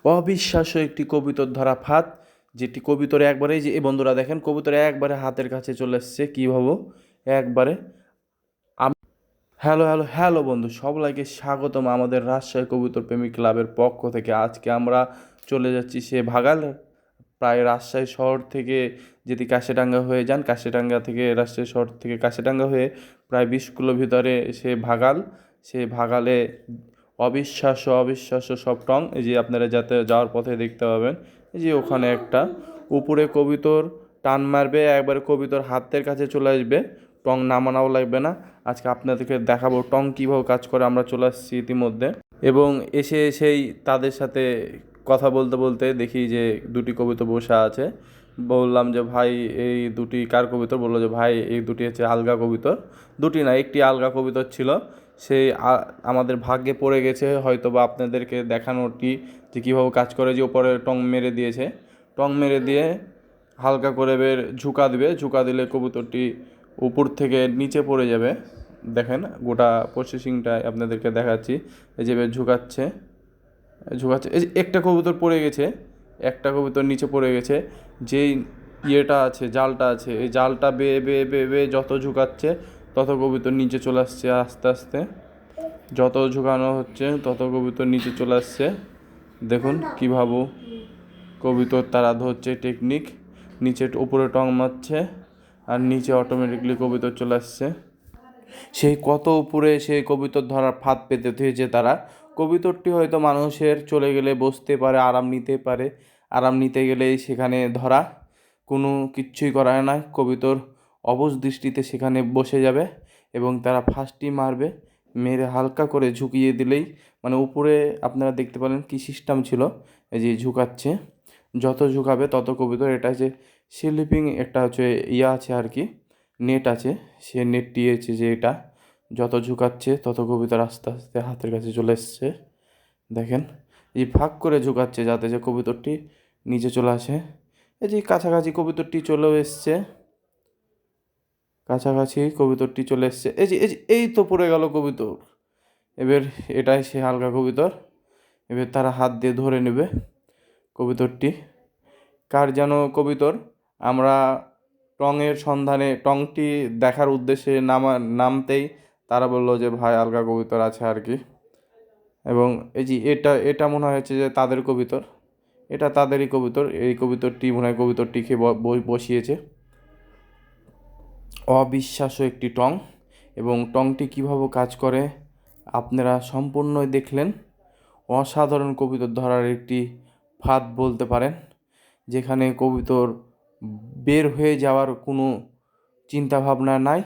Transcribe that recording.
অবিশ্বাস্য একটি কবুতর ধরা ফাঁদ, যেটি কবুতরে একবারে, যে এই বন্ধুরা দেখেন কবুতরে একবারে হাতের কাছে চলে এসছে কীভাবে একবারে। হ্যালো হ্যালো হ্যালো বন্ধু, সবাইকে স্বাগতম আমাদের রাজশাহী কবুতর প্রেমিক ক্লাবের পক্ষ থেকে। আজকে আমরা চলে যাচ্ছি সে ভাগাল, প্রায় রাজশাহী শহর থেকে যদি কাশিরাঙ্গা হয়ে যান, কাশিরাঙ্গা থেকে রাজশাহী শহর থেকে কাশিরাঙ্গা হয়ে প্রায় 20 কিলো ভিতরে সে ভাগাল। সে ভাগালে অবিশ্বাস্য অবিশ্বাস্য সব টং, এই যে আপনারা যাতে যাওয়ার পথে দেখতে পাবেন, এই যে ওখানে একটা উপরে কবুতর টান মারবে, একবারে কবুতর হাতের কাছে চলে আসবে, টং নামানাও লাগবে না। আজকে আপনাদেরকে দেখাবো টং কীভাবে কাজ করে। আমরা চলে আসছি ইতিমধ্যে এবং এসেই তাদের সাথে কথা বলতে বলতে দেখি যে দুটি কবুতর বসে আছে। বললাম যে ভাই এই দুটি কার কবুতর? বললো যে ভাই এই দুটি হচ্ছে আলগা কবুতর। দুটি না, একটি আলগা কবুতর ছিল, সেই আমাদের ভাগ্যে পড়ে গেছে হয়তো বা আপনাদেরকে দেখানোটি, যে কীভাবে কাজ করে। যে ওপরে টং মেরে দিয়েছে, টং মেরে দিয়ে হালকা করে ঝুঁকা দিবে, ঝুঁকা দিলে কবুতরটি উপর থেকে নিচে পড়ে যাবে। দেখেন গোটা প্রসেসিংটা আপনাদেরকে দেখাচ্ছি। এই যে ঝুঁকাচ্ছে ঝুঁকাচ্ছে, এই যে একটা কবুতর পড়ে গেছে, একটা কবুতর নিচে পড়ে গেছে। যেই ইয়েটা আছে, জালটা আছে, এই জালটা বেয়ে বেয়ে বেয়ে বেয়ে যত ঝুঁকাচ্ছে তত কবুতর নিচে চলে আসছে আস্তে আস্তে। যত ঝুঁকানো হচ্ছে তত কবুতর নিচে চলে আসছে। দেখুন কীভাবে কবুতর তারা ধরছে, টেকনিক। নিচে উপরে টং মারছে আর নিচে অটোমেটিকলি কবুতর চলে আসছে। সেই কত উপরে সেই কবুতর ধরার ফাঁদ পেতে হয়েছে তারা। কবুতরটি হয়তো মানুষের চলে গেলে বসতে পারে, আরাম নিতে পারে, আরাম নিতে গেলেই সেখানে ধরা, কোনো কিচ্ছুই করা হয় না। কবুতর অবশ দৃষ্টিতে সেখানে বসে যাবে এবং তারা ফার্স্টই মারবে, মেরে হালকা করে ঝুঁকিয়ে দিলেই, মানে উপরে আপনারা দেখতে পেলেন কী সিস্টেম ছিল, এই যে ঝুঁকাচ্ছে, যত ঝুঁকাবে তত কবুতর। এটা হচ্ছে স্লিপিং, একটা হচ্ছে ইয়া আছে আর কি, নেট আছে, সে নেটটি হচ্ছে যে এটা যত ঝুঁকাচ্ছে তত কবুতর আস্তে আস্তে হাতের কাছে চলে এসছে। দেখেন এই ভাগ করে ঝুঁকাচ্ছে যাতে যে কবুতরটি নিচে চলে আসে। এই যে কাছাকাছি কবুতরটি চলেও এসছে, কাছাকাছি কবুতরটি চলে এসছে। এই তো পড়ে গেল কবুতর। এবার এটাই সে হালকা কবুতর। এবার তারা হাত দিয়ে ধরে নেবে কবুতরটি। কার যেন কবুতর, আমরা টংয়ের সন্ধানে, টংটি দেখার উদ্দেশ্যে নামতেই তারা বললো যে ভাই আলগা কবুতর আছে আর কি। এবং এই যে এটা মনে হয়েছে যে তাদের কবুতর, এটা তাদেরই কবুতর। এই কবুতরটি মনে হয় কবুতরটি খেয়ে বসিয়েছে। অবিশ্বাস্য একটি টং, এবং টংটি কীভাবে কাজ করে আপনারা সম্পূর্ণই দেখলেন। অসাধারণ কবুতর ধরার একটি ফাঁদ বলতে পারেন, যেখানে কবুতর বের হয়ে যাওয়ার কোনো চিন্তাভাবনা নাই।